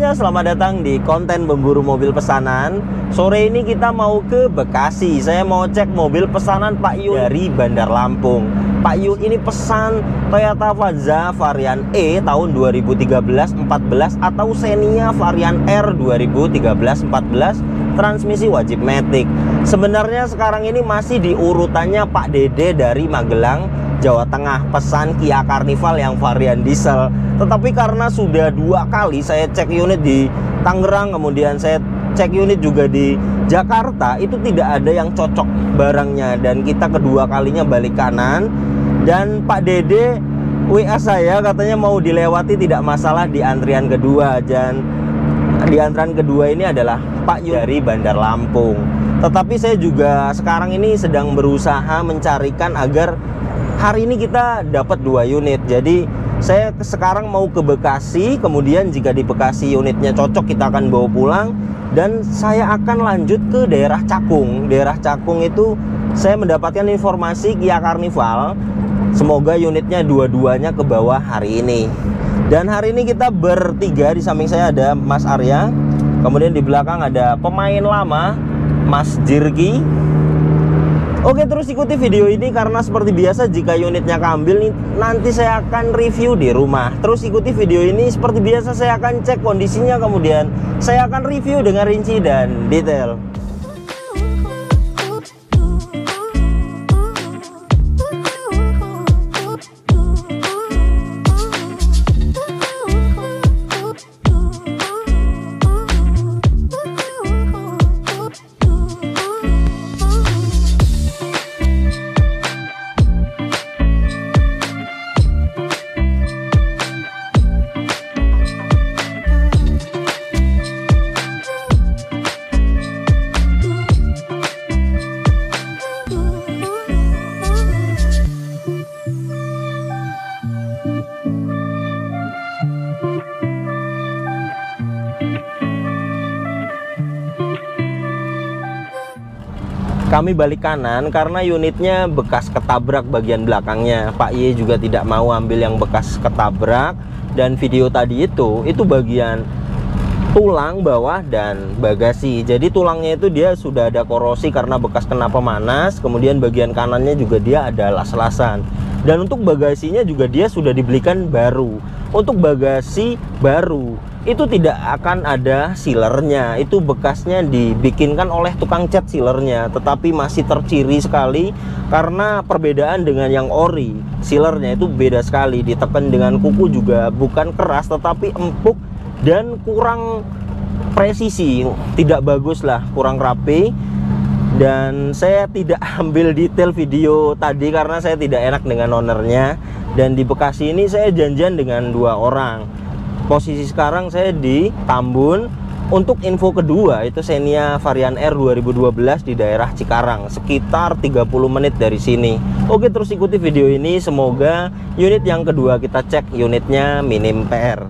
semuanya, selamat datang di konten Pemburu Mobil Pesanan. Sore ini kita mau ke Bekasi. Saya mau cek mobil pesanan Pak Yu dari Bandar Lampung. Pak Yu ini pesan Toyota Avanza varian E tahun 2013-14 atau Xenia varian R 2013-14, transmisi wajib matic. Sebenarnya sekarang ini masih di urutannya Pak Dede dari Magelang, Jawa Tengah, pesan Kia Carnival yang varian diesel. Tetapi karena sudah 2 kali saya cek unit di Tangerang, kemudian saya cek unit juga di Jakarta, itu tidak ada yang cocok barangnya. Dan kita kedua kalinya balik kanan. Dan Pak Dede WA saya katanya mau dilewati tidak masalah di antrian kedua. Dan di antrian kedua ini adalah Pak Yu dari Bandar Lampung. Tetapi saya juga sekarang ini sedang berusaha mencarikan agar hari ini kita dapat 2 unit. Jadi saya sekarang mau ke Bekasi, kemudian jika di Bekasi unitnya cocok kita akan bawa pulang. Dan saya akan lanjut ke daerah Cakung. Daerah Cakung itu saya mendapatkan informasi Kia Carnival, semoga unitnya dua-duanya ke bawah hari ini. Dan hari ini kita bertiga, di samping saya ada Mas Arya, kemudian di belakang ada pemain lama Mas Jirki. Oke, terus ikuti video ini karena seperti biasa jika unitnya keambil nanti saya akan review di rumah. Terus ikuti video ini seperti biasa, saya akan cek kondisinya, kemudian saya akan review dengan rinci dan detail. Kami balik kanan karena unitnya bekas ketabrak bagian belakangnya. Pak Y juga tidak mau ambil yang bekas ketabrak. Dan video tadi itu bagian tulang bawah dan bagasi. Jadi tulangnya itu dia sudah ada korosi karena bekas kena pemanas. Kemudian bagian kanannya juga dia ada las-lasan. Dan untuk bagasinya juga dia sudah dibelikan baru. Untuk bagasi baru itu tidak akan ada sealernya, itu bekasnya dibikinkan oleh tukang cat sealernya, tetapi masih terciri sekali karena perbedaan dengan yang ori. Sealernya itu beda sekali, ditekan dengan kuku juga bukan keras tetapi empuk dan kurang presisi, tidak bagus lah, kurang rapi. Dan saya tidak ambil detail video tadi karena saya tidak enak dengan ownernya. Dan di Bekasi ini saya janjian dengan 2 orang. Posisi sekarang saya di Tambun. Untuk info kedua itu Xenia varian R 2012 di daerah Cikarang, sekitar 30 menit dari sini. Oke, terus ikuti video ini, semoga unit yang kedua kita cek unitnya minim PR.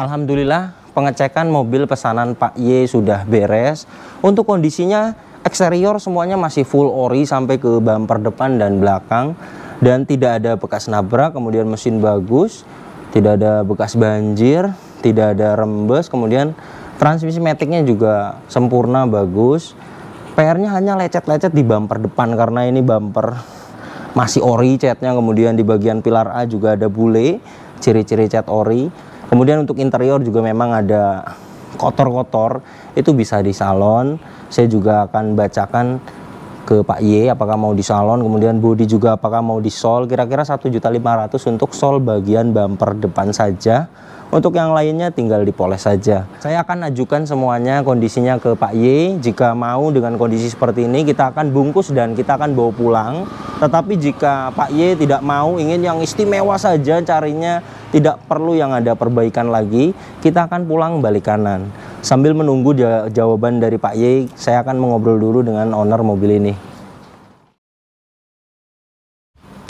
Alhamdulillah pengecekan mobil pesanan Pak Y sudah beres. Untuk kondisinya eksterior semuanya masih full ori sampai ke bumper depan dan belakang, dan tidak ada bekas nabrak. Kemudian mesin bagus, tidak ada bekas banjir, tidak ada rembes. Kemudian transmisi maticnya juga sempurna, bagus. PR-nya hanya lecet-lecet di bumper depan karena ini bumper masih ori catnya. Kemudian di bagian pilar A juga ada bule, ciri-ciri cat ori. Kemudian untuk interior juga memang ada kotor-kotor, itu bisa di salon. Saya juga akan bacakan ke Pak Y apakah mau di salon, kemudian bodi juga apakah mau di sol. Kira-kira 1.500.000 untuk sol bagian bumper depan saja. Untuk yang lainnya tinggal dipoles saja. Saya akan ajukan semuanya kondisinya ke Pak Y. Jika mau dengan kondisi seperti ini, kita akan bungkus dan kita akan bawa pulang. Tetapi jika Pak Y tidak mau, ingin yang istimewa saja carinya, tidak perlu yang ada perbaikan lagi, kita akan pulang balik kanan. Sambil menunggu jawaban dari Pak Y, saya akan mengobrol dulu dengan owner mobil ini.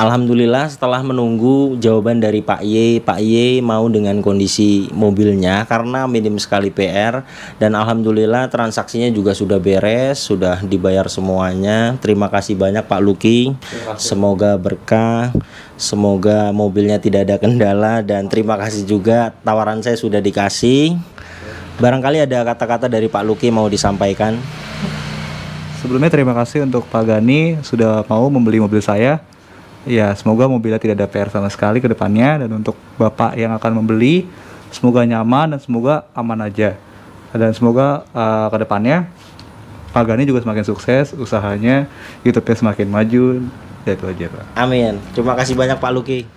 Alhamdulillah setelah menunggu jawaban dari Pak Y mau dengan kondisi mobilnya karena minim sekali PR, dan alhamdulillah transaksinya juga sudah beres, sudah dibayar semuanya. Terima kasih banyak Pak Luki, semoga berkah, semoga mobilnya tidak ada kendala, dan terima kasih juga tawaran saya sudah dikasih. Barangkali ada kata-kata dari Pak Luki mau disampaikan. Sebelumnya terima kasih untuk Pak Gani sudah mau membeli mobil saya. Ya, semoga mobilnya tidak ada PR sama sekali ke depannya, dan untuk Bapak yang akan membeli, semoga nyaman dan semoga aman aja. Dan semoga ke depannya Pak Gani juga semakin sukses usahanya, YouTube-nya semakin maju. Ya itu aja, Pak. Amin. Terima kasih banyak Pak Luki.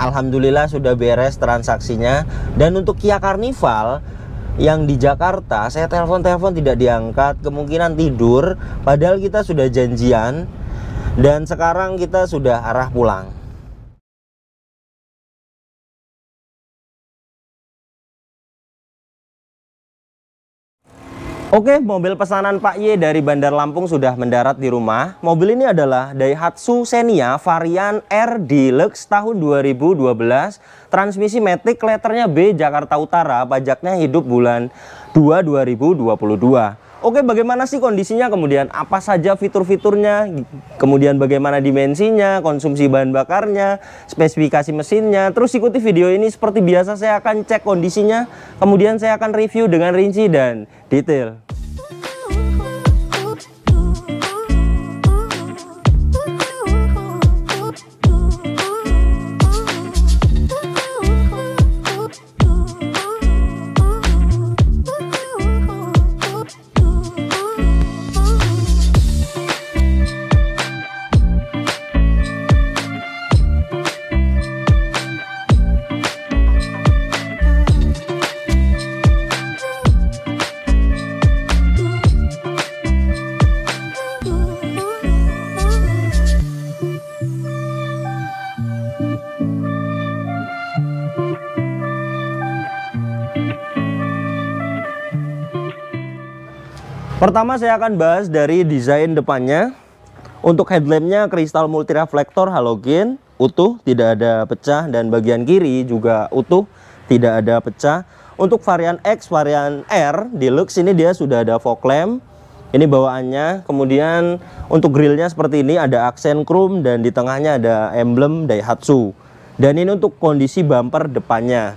Alhamdulillah sudah beres transaksinya. Dan untuk Kia Carnival yang di Jakarta, saya telepon tidak diangkat, kemungkinan tidur, padahal kita sudah janjian. Dan sekarang kita sudah arah pulang. Oke, mobil pesanan Pak Y dari Bandar Lampung sudah mendarat di rumah. Mobil ini adalah Daihatsu Xenia varian R Deluxe tahun 2012. Transmisi matic, letternya B, Jakarta Utara. Pajaknya hidup bulan 2 2022. Oke, bagaimana sih kondisinya, kemudian apa saja fitur-fiturnya, kemudian bagaimana dimensinya, konsumsi bahan bakarnya, spesifikasi mesinnya. Terus ikuti video ini, seperti biasa saya akan cek kondisinya, kemudian saya akan review dengan rinci dan detail. Pertama saya akan bahas dari desain depannya. Untuk headlampnya kristal multireflektor halogen, utuh, tidak ada pecah, dan bagian kiri juga utuh, tidak ada pecah. Untuk varian X, varian R Deluxe ini dia sudah ada fog lamp. Ini bawaannya. Kemudian untuk grillnya seperti ini, ada aksen chrome dan di tengahnya ada emblem Daihatsu. Dan ini untuk kondisi bumper depannya.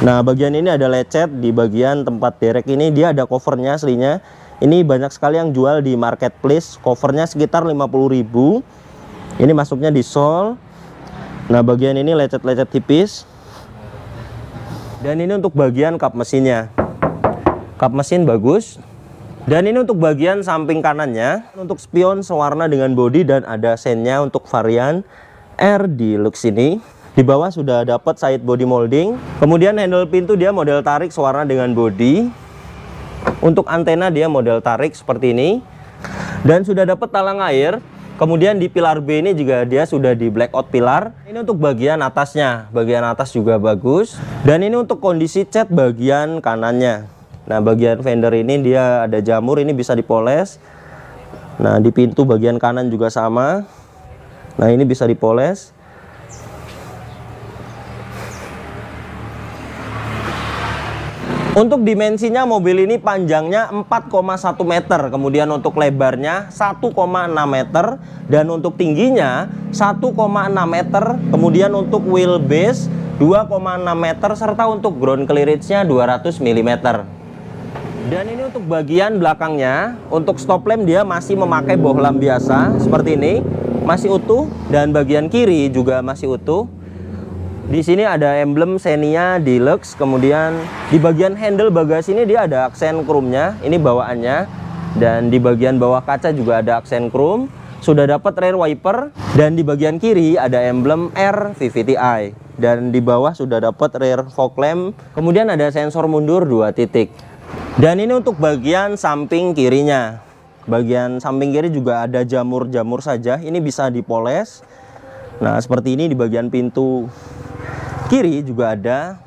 Nah, bagian ini ada lecet di bagian tempat derek ini, dia ada covernya aslinya. Ini banyak sekali yang jual di marketplace, covernya sekitar 50.000. Ini masuknya di sol. Nah, bagian ini lecet-lecet tipis. Dan ini untuk bagian kap mesinnya. Kap mesin bagus. Dan ini untuk bagian samping kanannya, untuk spion sewarna dengan bodi dan ada sennya untuk varian R Deluxe ini. Di bawah sudah dapat side body molding. Kemudian handle pintu dia model tarik sewarna dengan body. Untuk antena dia model tarik seperti ini. Dan sudah dapat talang air. Kemudian di pilar B ini juga dia sudah di blackout pilar. Ini untuk bagian atasnya. Bagian atas juga bagus. Dan ini untuk kondisi cat bagian kanannya. Nah, bagian fender ini dia ada jamur, ini bisa dipoles. Nah, di pintu bagian kanan juga sama. Nah, ini bisa dipoles. Untuk dimensinya mobil ini panjangnya 4,1 meter, kemudian untuk lebarnya 1,6 meter, dan untuk tingginya 1,6 meter, kemudian untuk wheelbase 2,6 meter, serta untuk ground clearance-nya 200 mm. Dan ini untuk bagian belakangnya, untuk stop lamp dia masih memakai bohlam biasa seperti ini, masih utuh, dan bagian kiri juga masih utuh. Di sini ada emblem Xenia Deluxe, kemudian di bagian handle bagasi ini dia ada aksen chrome-nya, ini bawaannya, dan di bagian bawah kaca juga ada aksen chrome. Sudah dapat rear wiper, dan di bagian kiri ada emblem R VVTi, dan di bawah sudah dapat rear fog lamp, kemudian ada sensor mundur 2 titik. Dan ini untuk bagian samping kirinya. Bagian samping kiri juga ada jamur-jamur saja. Ini bisa dipoles. Nah, seperti ini di bagian pintu kiri juga ada.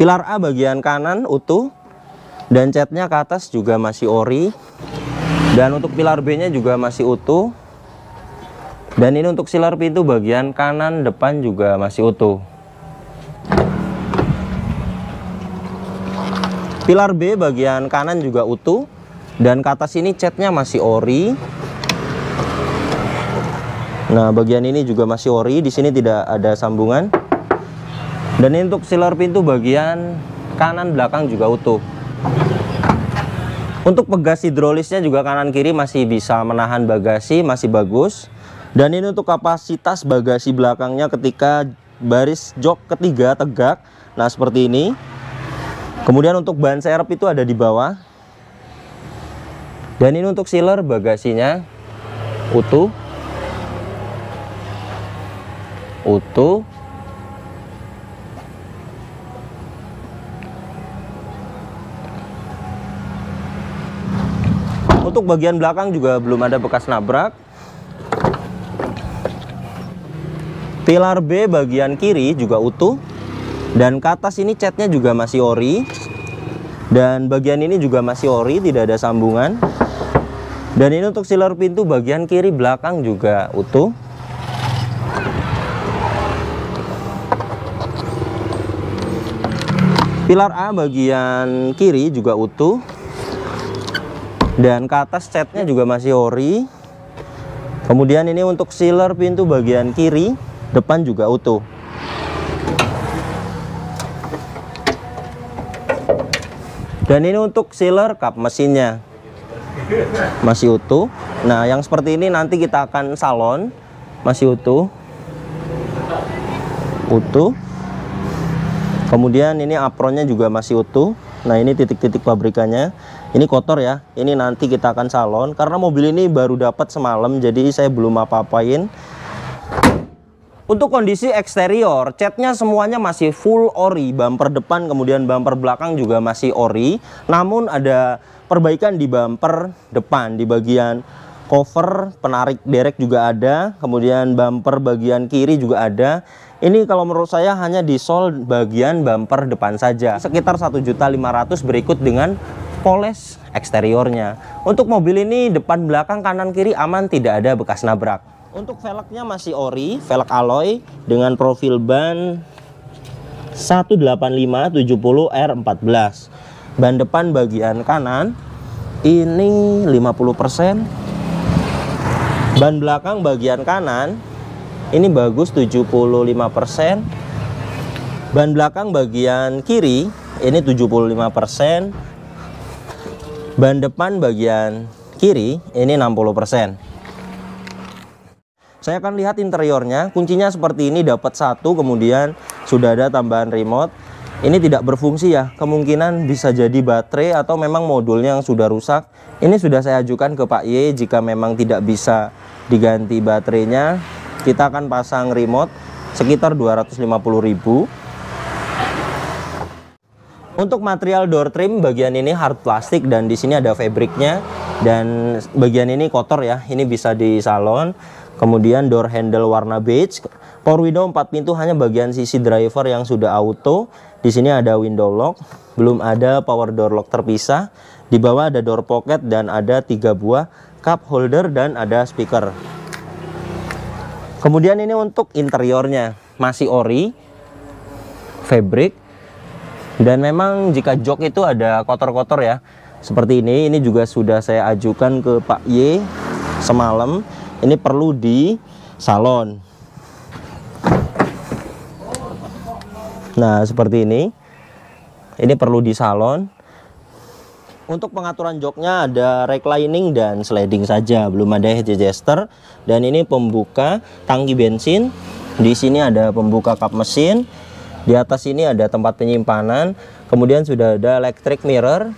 Pilar A bagian kanan utuh. Dan catnya ke atas juga masih ori. Dan untuk pilar B-nya juga masih utuh. Dan ini untuk silar pintu bagian kanan depan juga masih utuh. Pilar B bagian kanan juga utuh, dan ke atas ini catnya masih ori. Nah, bagian ini juga masih ori, di sini tidak ada sambungan. Dan ini untuk silar pintu bagian kanan belakang juga utuh. Untuk pegas hidrolisnya juga kanan kiri masih bisa menahan bagasi, masih bagus. Dan ini untuk kapasitas bagasi belakangnya ketika baris jok ketiga tegak. Nah, seperti ini. Kemudian untuk ban serep itu ada di bawah. Dan ini untuk sealer bagasinya utuh. Utuh. Untuk bagian belakang juga belum ada bekas nabrak. Pilar B bagian kiri juga utuh. Dan ke atas ini catnya juga masih ori. Dan bagian ini juga masih ori, tidak ada sambungan. Dan ini untuk sealer pintu bagian kiri belakang juga utuh. Pilar A bagian kiri juga utuh. Dan ke atas catnya juga masih ori. Kemudian ini untuk sealer pintu bagian kiri depan juga utuh. Dan ini untuk sealer kap mesinnya masih utuh. Nah, yang seperti ini nanti kita akan salon, masih utuh. Utuh. Kemudian ini apronnya juga masih utuh. Nah, ini titik-titik pabrikannya. Ini kotor ya. Ini nanti kita akan salon karena mobil ini baru dapat semalam, jadi saya belum apa-apain. Untuk kondisi eksterior, catnya semuanya masih full ori, bumper depan kemudian bumper belakang juga masih ori. Namun ada perbaikan di bumper depan, di bagian cover, penarik derek juga ada, kemudian bumper bagian kiri juga ada. Ini kalau menurut saya hanya di sol bagian bumper depan saja. Sekitar 1.500.000 berikut dengan poles eksteriornya. Untuk mobil ini depan belakang kanan kiri aman, tidak ada bekas nabrak. Untuk velgnya masih ori, velg alloy dengan profil ban 185/70R14. Ban depan bagian kanan ini 50%. Ban belakang bagian kanan ini bagus 75%. Ban belakang bagian kiri ini 75%. Ban depan bagian kiri ini 60%. Saya akan lihat interiornya. Kuncinya seperti ini, dapat satu, kemudian sudah ada tambahan remote. Ini tidak berfungsi ya, kemungkinan bisa jadi baterai atau memang modulnya yang sudah rusak. Ini sudah saya ajukan ke Pak Y. Jika memang tidak bisa diganti baterainya, kita akan pasang remote sekitar 250.000. Untuk material door trim bagian ini hard plastik dan di sini ada fabriknya, dan bagian ini kotor ya, ini bisa disalon. Kemudian door handle warna beige, power window 4 pintu, hanya bagian sisi driver yang sudah auto. Di sini ada window lock, belum ada power door lock terpisah. Di bawah ada door pocket dan ada 3 buah cup holder dan ada speaker. Kemudian ini untuk interiornya masih ori, fabric. Dan memang jika jok itu ada kotor-kotor ya, seperti ini juga sudah saya ajukan ke Pak Y semalam. Ini perlu di salon. Nah, seperti ini. Ini perlu di salon. Untuk pengaturan joknya ada reclining dan sliding saja, belum ada head adjuster. Dan ini pembuka tangki bensin. Di sini ada pembuka kap mesin. Di atas ini ada tempat penyimpanan. Kemudian sudah ada electric mirror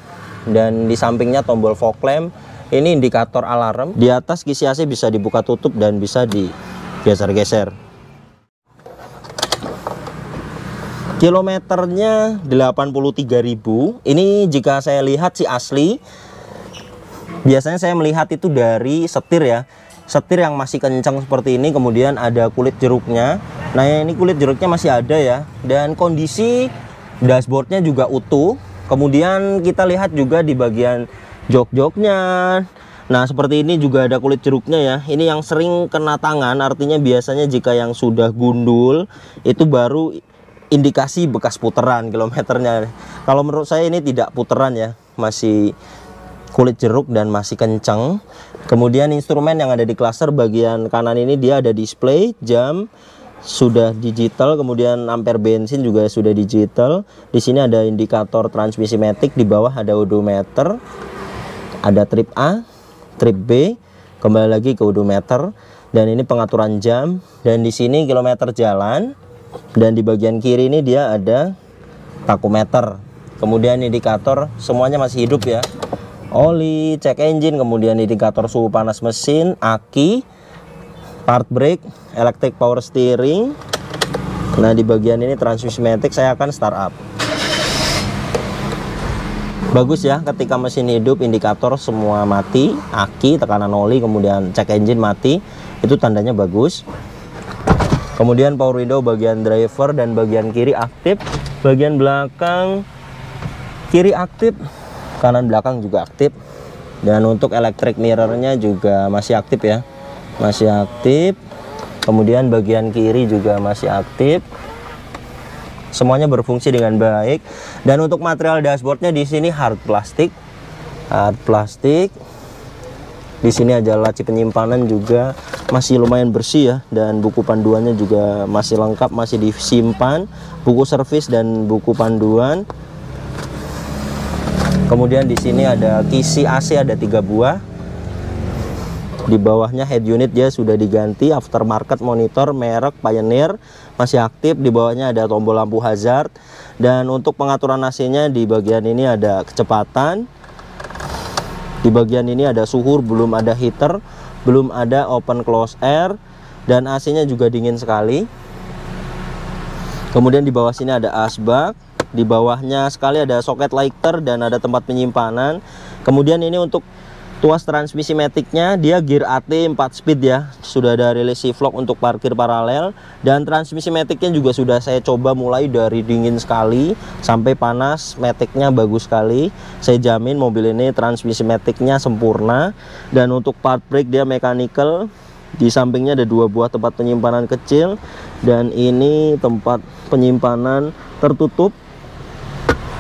dan di sampingnya tombol fog lamp. Ini indikator alarm. Di atas kisi AC bisa dibuka tutup dan bisa digeser-geser. Kilometernya 83.000. Ini jika saya lihat sih asli. Biasanya saya melihat itu dari setir ya. Setir yang masih kencang seperti ini, kemudian ada kulit jeruknya. Nah, ini kulit jeruknya masih ada ya. Dan kondisi dashboardnya juga utuh. Kemudian kita lihat juga di bagian jok-joknya. Nah, seperti ini juga ada kulit jeruknya ya. Ini yang sering kena tangan, artinya biasanya jika yang sudah gundul itu baru indikasi bekas puteran kilometernya. Kalau menurut saya ini tidak puteran ya, masih kulit jeruk dan masih kencang. Kemudian instrumen yang ada di cluster bagian kanan ini dia ada display jam sudah digital, kemudian ampere bensin juga sudah digital. Di sini ada indikator transmisi matic, di bawah ada odometer, ada trip A, trip B, kembali lagi ke odometer, dan ini pengaturan jam. Dan di sini kilometer jalan. Dan di bagian kiri ini dia ada tachometer, kemudian indikator semuanya masih hidup ya, oli, cek engine, kemudian indikator suhu panas mesin, aki, part brake, electric power steering. Nah, di bagian ini transmisi matic. Saya akan start up. Bagus ya, ketika mesin hidup indikator semua mati, aki, tekanan oli, kemudian cek engine mati, itu tandanya bagus. Kemudian power window bagian driver dan bagian kiri aktif, bagian belakang kiri aktif, kanan belakang juga aktif. Dan untuk electric mirrornya juga masih aktif ya, masih aktif. Kemudian bagian kiri juga masih aktif. Semuanya berfungsi dengan baik. Dan untuk material dashboardnya di sini hard plastik, Di sini ada laci penyimpanan juga masih lumayan bersih ya, dan buku panduannya juga masih lengkap, masih disimpan, buku servis dan buku panduan. Kemudian di sini ada kisi AC ada 3 buah. Di bawahnya head unit dia sudah diganti, aftermarket monitor merek Pioneer masih aktif. Di bawahnya ada tombol lampu hazard, dan untuk pengaturan AC-nya di bagian ini ada kecepatan. Di bagian ini ada suhu, belum ada heater, belum ada open close air, dan AC-nya juga dingin sekali. Kemudian di bawah sini ada asbak, di bawahnya sekali ada soket lighter dan ada tempat penyimpanan. Kemudian ini untuk tuas transmisi maticnya, dia gear AT 4 speed ya, sudah ada rilis shiflock untuk parkir paralel, dan transmisi maticnya juga sudah saya coba mulai dari dingin sekali sampai panas, maticnya bagus sekali. Saya jamin mobil ini transmisi maticnya sempurna. Dan untuk part brake dia mechanical, di sampingnya ada 2 buah tempat penyimpanan kecil, dan ini tempat penyimpanan tertutup.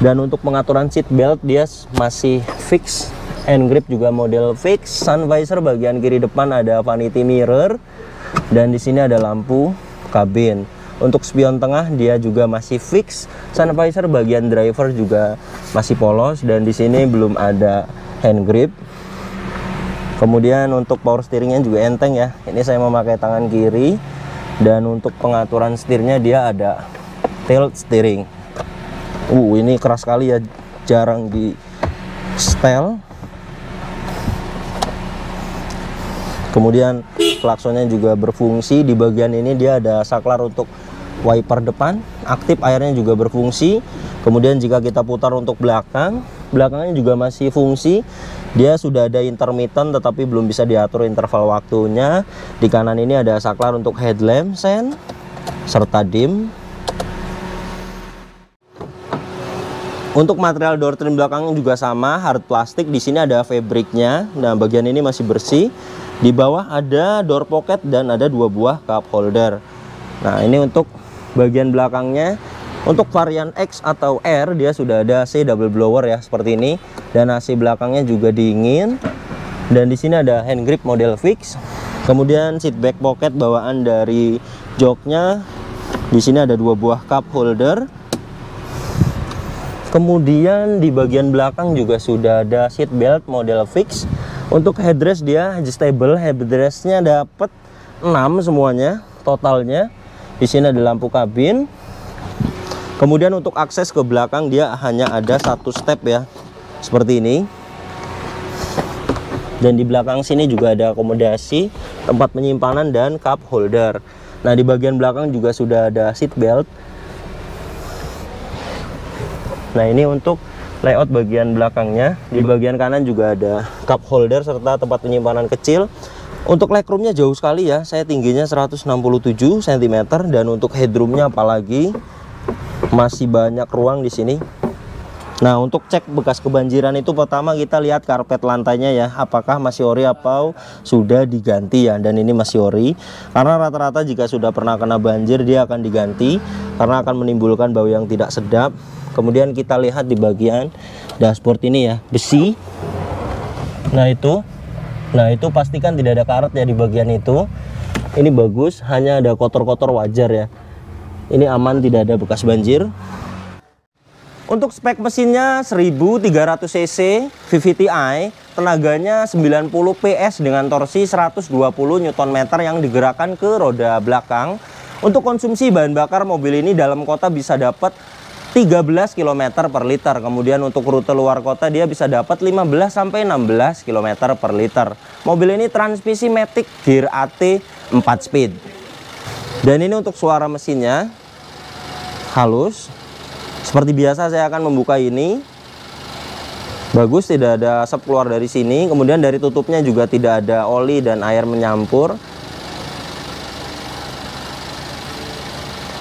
Dan untuk pengaturan seat belt dia masih fix, hand grip juga model fix. Sun visor bagian kiri depan ada vanity mirror, dan di sini ada lampu kabin. Untuk spion tengah dia juga masih fix. Sun visor bagian driver juga masih polos, dan di sini belum ada hand grip. Kemudian untuk power steeringnya juga enteng ya. Ini saya memakai tangan kiri, dan untuk pengaturan setirnya dia ada tilt steering. Ini keras sekali ya, jarang di setel. Kemudian klaksonnya juga berfungsi. Di bagian ini dia ada saklar untuk wiper depan, aktif, airnya juga berfungsi. Kemudian jika kita putar untuk belakangnya juga masih fungsi. Dia sudah ada intermittent tetapi belum bisa diatur interval waktunya. Di kanan ini ada saklar untuk headlamp sen serta dim. Untuk material door trim belakang juga sama, hard plastik. Di sini ada fabriknya. Nah, bagian ini masih bersih. Di bawah ada door pocket dan ada 2 buah cup holder. Nah, ini untuk bagian belakangnya. Untuk varian X atau R dia sudah ada AC double blower ya, seperti ini. Dan AC belakangnya juga dingin. Dan di sini ada hand grip model fix. Kemudian seat back pocket bawaan dari joknya. Di sini ada 2 buah cup holder. Kemudian di bagian belakang juga sudah ada seat belt model fix. Untuk headrest dia adjustable, headrestnya dapat 6 semuanya totalnya. Di sini ada lampu kabin. Kemudian untuk akses ke belakang dia hanya ada satu step ya, seperti ini. Dan di belakang sini juga ada akomodasi, tempat penyimpanan dan cup holder. Nah, di bagian belakang juga sudah ada seat belt. Nah, ini untuk layout bagian belakangnya. Di bagian kanan juga ada cup holder serta tempat penyimpanan kecil. Untuk legroomnya jauh sekali ya, saya tingginya 167 cm, dan untuk headroomnya apalagi masih banyak ruang di sini. Nah, untuk cek bekas kebanjiran itu pertama kita lihat karpet lantainya ya, apakah masih ori atau sudah diganti ya. Dan ini masih ori, karena rata-rata jika sudah pernah kena banjir dia akan diganti karena akan menimbulkan bau yang tidak sedap. Kemudian kita lihat di bagian dashboard ini ya, besi. Nah itu pastikan tidak ada karet ya di bagian itu. Ini bagus, hanya ada kotor-kotor wajar ya. Ini aman, tidak ada bekas banjir. Untuk spek mesinnya 1300 cc VVT-i, tenaganya 90 PS dengan torsi 120 Nm yang digerakkan ke roda belakang. Untuk konsumsi bahan bakar mobil ini dalam kota bisa dapat 13 km per liter. Kemudian untuk rute luar kota dia bisa dapat 15 sampai 16 km per liter. Mobil ini transmisi matic gear AT 4 speed. Dan ini untuk suara mesinnya halus. Seperti biasa saya akan membuka ini. Bagus, tidak ada asap keluar dari sini. Kemudian dari tutupnya juga tidak ada oli dan air menyampur.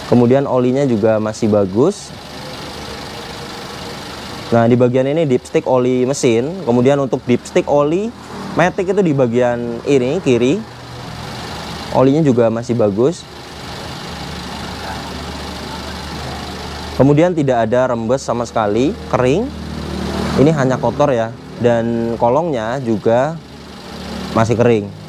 Kemudian olinya juga masih bagus. Nah, di bagian ini dipstick oli mesin. Kemudian untuk dipstick oli matic itu di bagian ini kiri. Olinya juga masih bagus. Kemudian tidak ada rembes sama sekali, kering. Ini hanya kotor ya. Dan kolongnya juga masih kering.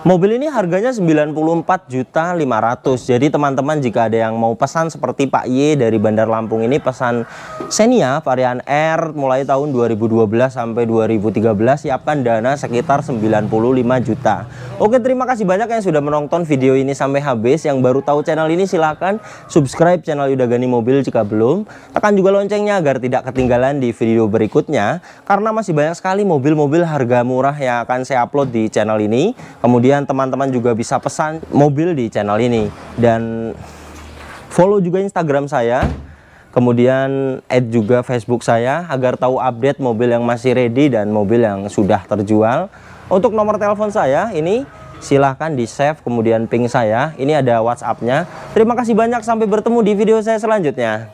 Mobil ini harganya 94.500.000. Jadi teman-teman jika ada yang mau pesan seperti Pak Y dari Bandar Lampung ini, pesan Xenia varian R mulai tahun 2012 sampai 2013, siapkan dana sekitar 95 juta. Oke, terima kasih banyak yang sudah menonton video ini sampai habis. Yang baru tahu channel ini silahkan subscribe channel Yuda Gani Mobil jika belum. Tekan juga loncengnya agar tidak ketinggalan di video berikutnya, karena masih banyak sekali mobil-mobil harga murah yang akan saya upload di channel ini. Kemudian teman-teman juga bisa pesan mobil di channel ini, dan follow juga Instagram saya, kemudian add juga Facebook saya agar tahu update mobil yang masih ready dan mobil yang sudah terjual. Untuk nomor telepon saya ini silahkan di save, kemudian ping saya, ini ada WhatsApp-nya. Terima kasih banyak, sampai bertemu di video saya selanjutnya.